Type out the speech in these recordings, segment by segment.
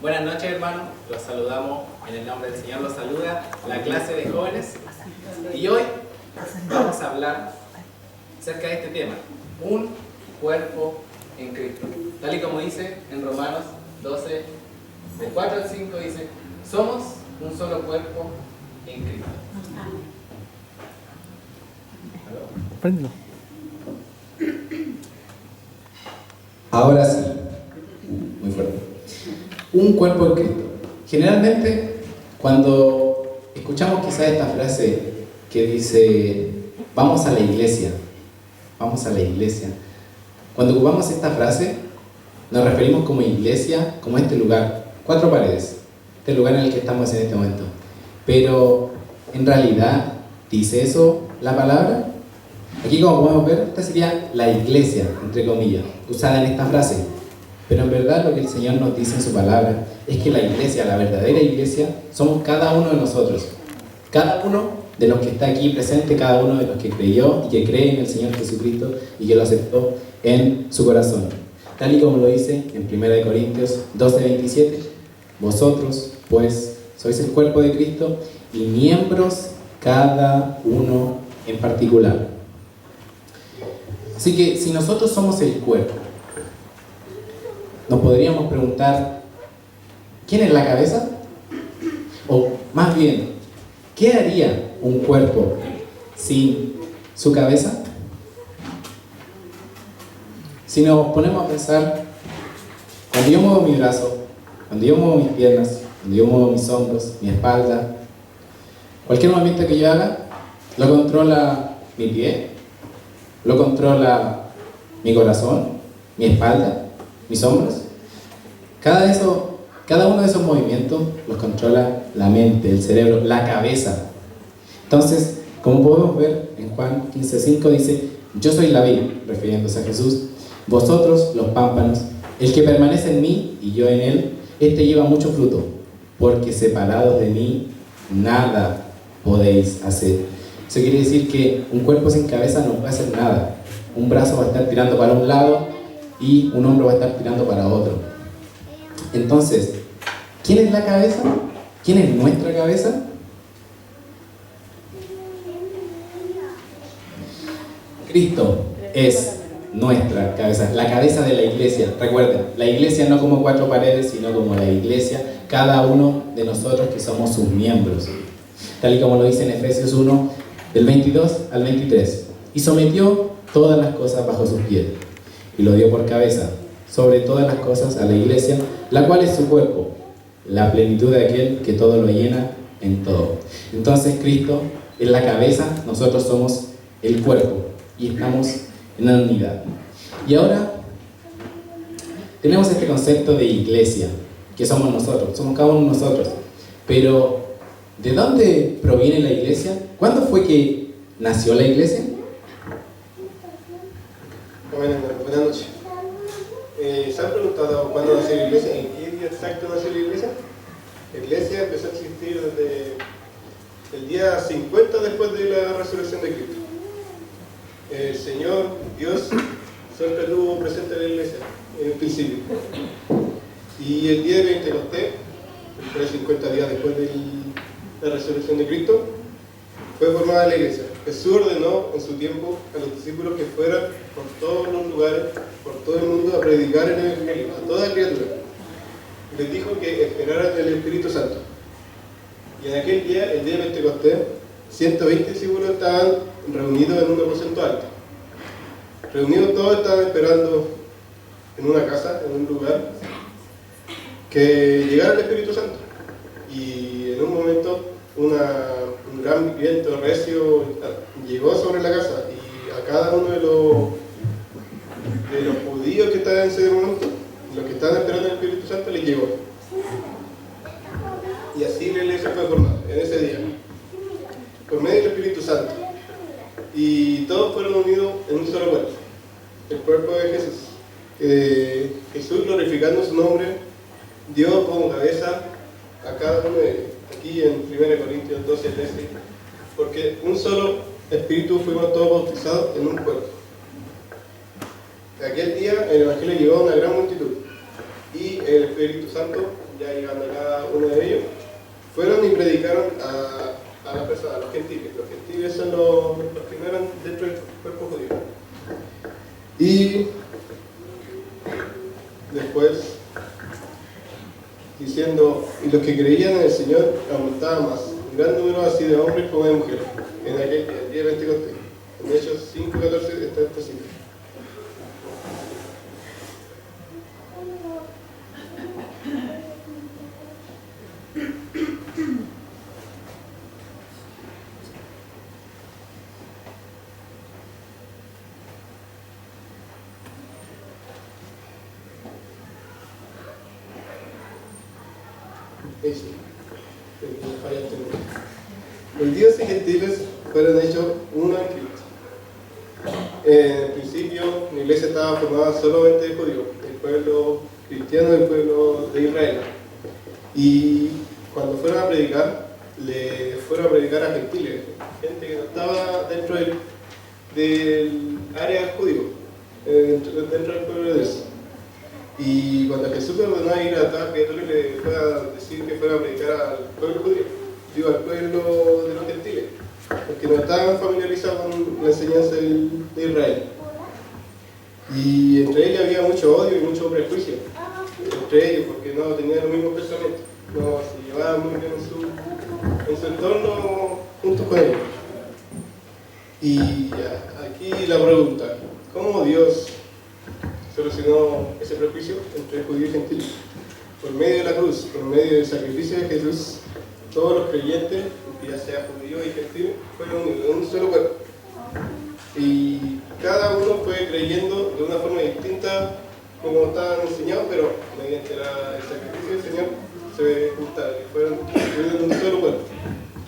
Buenas noches, hermanos. Los saludamos en el nombre del Señor. Los saluda la clase de jóvenes. Y hoy vamos a hablar acerca de este tema: un cuerpo en Cristo. Tal y como dice en Romanos 12, del 4 al 5, dice: somos un solo cuerpo en Cristo. Préndelo. Ahora sí, muy fuerte. Un cuerpo en Cristo. Generalmente, cuando escuchamos quizás esta frase que dice: vamos a la iglesia, vamos a la iglesia. Cuando ocupamos esta frase, nos referimos como iglesia, como este lugar, 4 paredes, este lugar en el que estamos en este momento. Pero, en realidad, ¿dice eso la palabra? Aquí, como podemos ver, esta sería la iglesia, entre comillas, usada en esta frase. Pero en verdad lo que el Señor nos dice en su palabra es que la iglesia, la verdadera iglesia, somos cada uno de nosotros. Cada uno de los que está aquí presente, cada uno de los que creyó y que cree en el Señor Jesucristo y que lo aceptó en su corazón. Tal y como lo dice en 1 Corintios 12:27, vosotros, pues, sois el cuerpo de Cristo y miembros cada uno en particular. Así que si nosotros somos el cuerpo, nos podríamos preguntar: ¿quién es la cabeza? O más bien, ¿qué haría un cuerpo sin su cabeza? Si nos ponemos a pensar, cuando yo muevo mi brazo, cuando yo muevo mis piernas, cuando yo muevo mis hombros, mi espalda, cualquier movimiento que yo haga, lo controla mi pie, lo controla mi corazón, mi espalda, mis hombros. Cada uno de esos movimientos los controla la mente, el cerebro, la cabeza. Entonces, como podemos ver en Juan 15:5 dice: yo soy la vid, refiriéndose a Jesús, vosotros los pámpanos, el que permanece en mí y yo en él, este lleva mucho fruto, porque separados de mí nada podéis hacer. Eso quiere decir que un cuerpo sin cabeza no puede hacer nada. Un brazo va a estar tirando para un lado y un hombro va a estar tirando para otro. Entonces, ¿quién es la cabeza? ¿Quién es nuestra cabeza? Cristo es nuestra cabeza, la cabeza de la iglesia. Recuerden, la iglesia no como 4 paredes, sino como la iglesia, cada uno de nosotros que somos sus miembros. Tal y como lo dice en Efesios 1, del 22 al 23. Y sometió todas las cosas bajo sus pies, y lo dio por cabeza sobre todas las cosas a la iglesia, la cual es su cuerpo, la plenitud de aquel que todo lo llena en todo. Entonces Cristo es la cabeza, nosotros somos el cuerpo y estamos en la unidad. Y ahora tenemos este concepto de iglesia, que somos nosotros, somos cada uno de nosotros. Pero, ¿de dónde proviene la iglesia? ¿Cuándo fue que nació la iglesia? Buenas noches. ¿Se han preguntado cuándo nació la iglesia? ¿En qué día exacto nació la iglesia? La iglesia empezó a existir desde el día 50 después de la resurrección de Cristo. El Señor, Dios, siempre estuvo presente en la iglesia, en el principio. Y el día de Pentecostés, 50 días después de la resurrección de Cristo, fue formada la iglesia. Jesús ordenó en su tiempo a los discípulos que fueran por todos los lugares, por todo el mundo, a predicar el evangelio a toda criatura. Les dijo que esperaran el Espíritu Santo. Y en aquel día, el día de Pentecostés, 120 discípulos estaban reunidos en un aposento alto. Reunidos todos estaban esperando en una casa, en un lugar, que llegara el Espíritu Santo. Y en un momento un gran viento recio llegó sobre la casa, y a cada uno de los judíos que estaban en ese momento, los que estaban esperando el Espíritu Santo, les llegó. Y así la iglesia fue formada en ese día, por medio del Espíritu Santo. Y todos fueron unidos en un solo cuerpo, el cuerpo de Jesús. Jesús, glorificando su nombre, dio como cabeza a cada uno de ellos. Aquí en 1 Corintios 12:13, porque un solo espíritu fuimos todos bautizados en un cuerpo. Aquel día el Evangelio llegó a una gran multitud y el Espíritu Santo ya llegando a cada uno de ellos, fueron y predicaron a las personas, a los gentiles. Los gentiles son los que no eran dentro del cuerpo judío. Y después, diciendo, y los que creían en el Señor aumentaban más, un gran número así de hombres como de mujeres, en aquel día, el día de Pentecostés. En Hechos 5:14 está esta cifra. Los dioses y gentiles fueron hechos uno en Cristo. En el principio, la iglesia estaba formada solamente de judíos, el pueblo cristiano del pueblo de Israel. Y cuando fueron a predicar, le fueron a predicar a gentiles, gente que no estaba dentro del área judío, dentro del pueblo de Dios. Y cuando Jesús le ordenó ir a cada criatura, le fue a decir que fuera a predicar al pueblo judío, digo, al pueblo de los gentiles, porque no estaban familiarizados con la enseñanza de Israel. Y entre ellos había mucho odio y mucho prejuicio, entre ellos, porque no tenían los mismos pensamientos, no se llevaban muy bien en su entorno juntos con ellos. Y aquí la pregunta, ¿cómo Dios solucionó ese prejuicio entre judíos y gentiles? Por medio de la cruz, por medio del sacrificio de Jesús, todos los creyentes, ya sea judíos y gentiles, fueron unidos en un solo cuerpo. Y cada uno fue creyendo de una forma distinta como estaban enseñados, pero mediante el sacrificio del Señor se juntaron y fueron unidos en un solo cuerpo,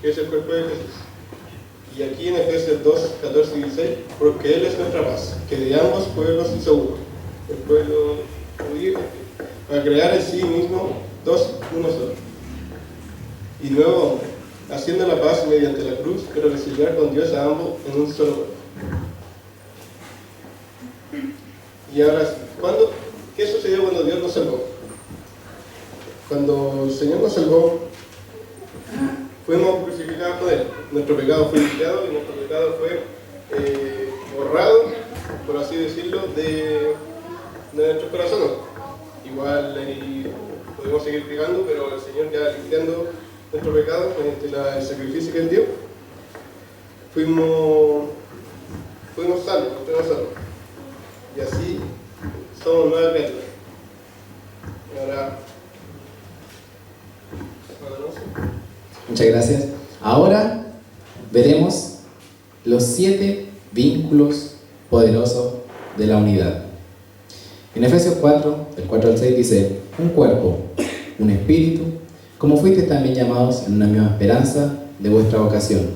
que es el cuerpo de Jesús. Y aquí en Efesios 2, 14 y 16, porque Él es nuestra paz, que de ambos pueblos hizo uno, el pueblo judío y gentil, para crear en sí mismo uno solo. Y nuevo hombre, haciendo la paz mediante la cruz, pero reconciliar con Dios a ambos en un solo cuerpo. Y ahora, ¿qué sucedió cuando Dios nos salvó? Cuando el Señor nos salvó, fuimos crucificados con Él. Nuestro pecado fue limpiado y nuestro pecado fue borrado, por así decirlo, de nuestros corazones. Igual podemos seguir pecando, pero el Señor ya limpiando nuestro pecado mediante el sacrificio que Él dio, fuimos salvos. Y así somos nuevas criaturas. Ahora no sé. Muchas gracias. Ahora veremos los 7 vínculos poderosos de la unidad. En Efesios 4, del 4 al 6 dice, un cuerpo, un espíritu, como fuisteis también llamados en una misma esperanza de vuestra vocación,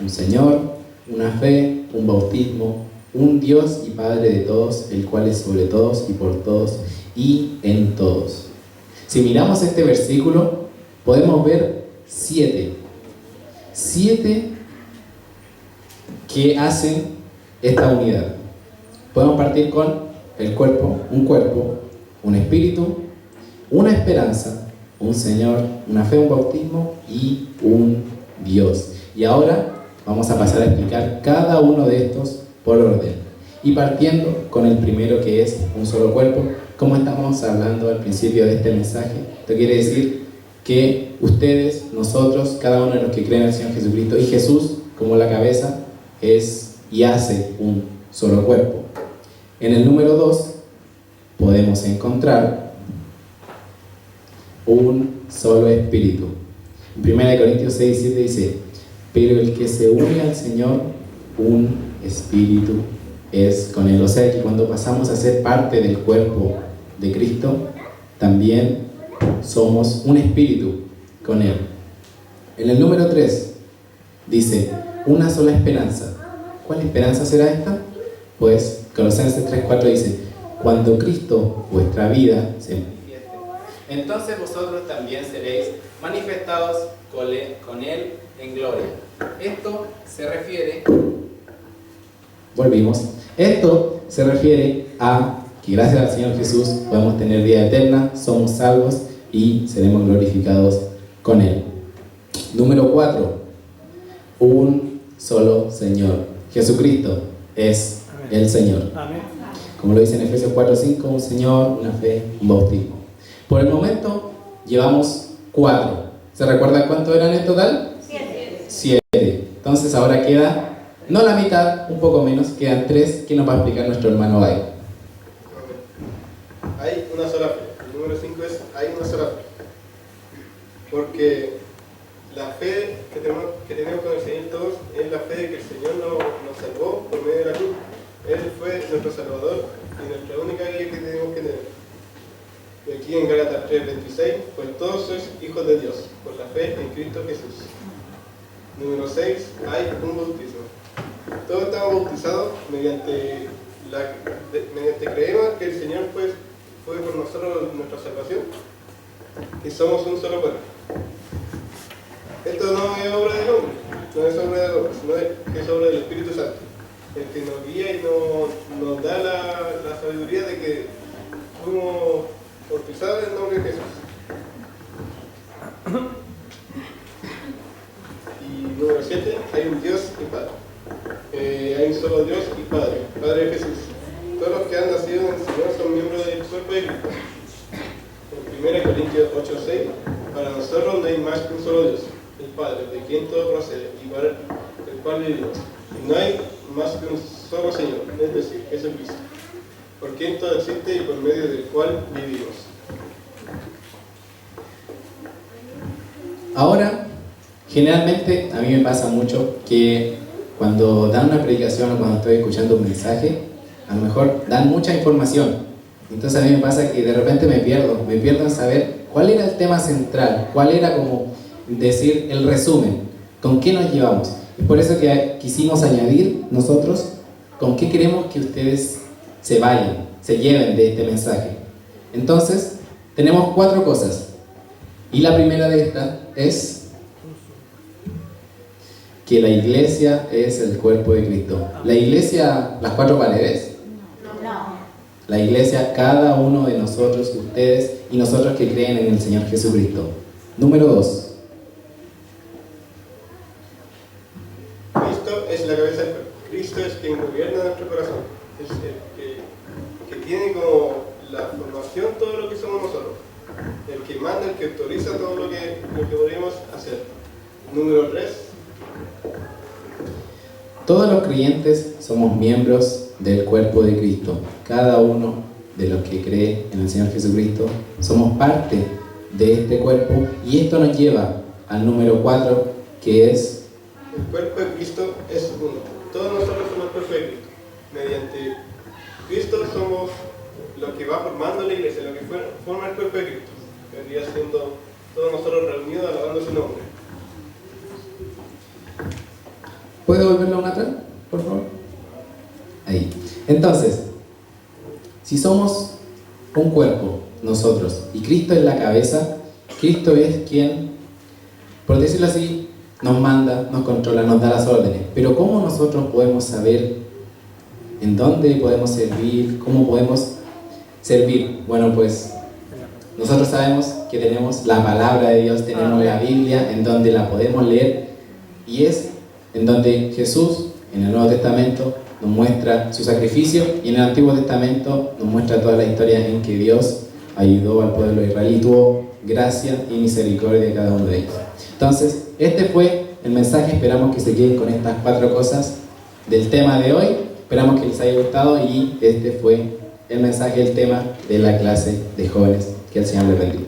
un Señor, una fe, un bautismo, un Dios y Padre de todos, el cual es sobre todos y por todos y en todos. Si miramos este versículo, podemos ver 7 que hacen esta unidad. Podemos partir con el cuerpo, un espíritu, una esperanza, un Señor, una fe, un bautismo y un Dios. Y ahora vamos a pasar a explicar cada uno de estos por orden. Y partiendo con el primero, que es un solo cuerpo, como estamos hablando al principio de este mensaje, esto quiere decir que ustedes, nosotros, cada uno de los que creen en el Señor Jesucristo y Jesús como la cabeza, es y hace un solo cuerpo. En el número 2 podemos encontrar un solo espíritu. En 1 Corintios 6, 7 dice, pero el que se une al Señor, un espíritu es con él. O sea que cuando pasamos a ser parte del cuerpo de Cristo, también somos un espíritu con él. En el número 3 dice, una sola esperanza. ¿Cuál esperanza será esta? Pues Colosenses 3:4 dice, cuando Cristo, vuestra vida, se manifieste, entonces vosotros también seréis manifestados con Él en gloria. Esto se refiere a que gracias al Señor Jesús podemos tener vida eterna, somos salvos y seremos glorificados con Él. Número 4. Un solo Señor. Jesucristo es el Señor. Amén. Como lo dice en Efesios 4:5, un Señor, una fe, un bautismo. Por el momento llevamos 4. ¿Se recuerdan cuántos eran en total? 7. Entonces ahora queda, no la mitad, un poco menos, quedan 3 que nos va a explicar nuestro hermano Bay. Hay una sola fe. El número 5 es: hay una sola fe. Porque la fe que tenemos con el Señor todos es la fe de que el Señor nos salvó por medio de la cruz. Él fue nuestro Salvador y nuestra única guía que tenemos que tener. Y aquí en Gálatas 3:26, pues todos sois hijos de Dios, por la fe en Cristo Jesús. Número 6, hay un bautismo. Todos estamos bautizados mediante creemos que el Señor fue por nosotros nuestra salvación y somos un solo cuerpo. Esto no es obra del hombre, no es obra del hombre, sino que es obra del Espíritu Santo, el que nos guía y nos da la sabiduría de que fuimos bautizados en el nombre de Jesús. Y número 7, hay un Dios y Padre. Hay un solo Dios y Padre, Padre de Jesús. Todos los que han nacido en el Señor son miembros del cuerpo de Cristo. En 1 Corintios 8:6, para nosotros no hay más que un solo Dios, el Padre, de quien todo procede y para el cual vivimos. Y no hay más que un solo Señor, es decir, Jesucristo, por quien todo existe y por medio del cual vivimos. Ahora, generalmente a mí me pasa mucho que cuando dan una predicación o cuando estoy escuchando un mensaje, a lo mejor dan mucha información. Entonces a mí me pasa que de repente me pierdo en saber cuál era el tema central, cuál era, como decir, el resumen, con qué nos llevamos. Es por eso que quisimos añadir nosotros con qué queremos que ustedes se vayan, se lleven de este mensaje. Entonces, tenemos 4 cosas. Y la primera de estas es que la iglesia es el cuerpo de Cristo. La iglesia, las 4 paredes. La iglesia, cada uno de nosotros, ustedes y nosotros que creen en el Señor Jesucristo. Número 2. Cristo es la cabeza del cuerpo. Cristo es quien gobierna nuestro corazón. Es el que tiene como la formación todo lo que somos nosotros. El que manda, el que autoriza todo lo que podemos hacer. Número 3. Todos los creyentes somos miembros del cuerpo de Cristo. Cada uno de los que cree en el Señor Jesucristo somos parte de este cuerpo, y esto nos lleva al número 4, que es: el cuerpo de Cristo es uno. Todos nosotros somos el cuerpo de Cristo. Mediante Cristo somos lo que va formando la iglesia, lo que forma el cuerpo de Cristo. Que vendría siendo todos nosotros reunidos alabando su nombre. ¿Puede volverlo una atrás, por favor? Ahí. Entonces, si somos un cuerpo, nosotros, y Cristo es la cabeza, Cristo es quien, por decirlo así, nos manda, nos controla, nos da las órdenes. Pero ¿cómo nosotros podemos saber en dónde podemos servir? ¿Cómo podemos servir? Bueno, pues nosotros sabemos que tenemos la palabra de Dios, tenemos la Biblia, en donde la podemos leer, y es en donde Jesús, en el Nuevo Testamento, nos muestra su sacrificio, y en el Antiguo Testamento nos muestra toda la historia en que Dios ayudó al pueblo de Israel y tuvo gracia y misericordia de cada uno de ellos. Entonces, este fue el mensaje. Esperamos que se queden con estas 4 cosas del tema de hoy. Esperamos que les haya gustado, y este fue el mensaje, el tema de la clase de jóvenes. Que el Señor les bendiga.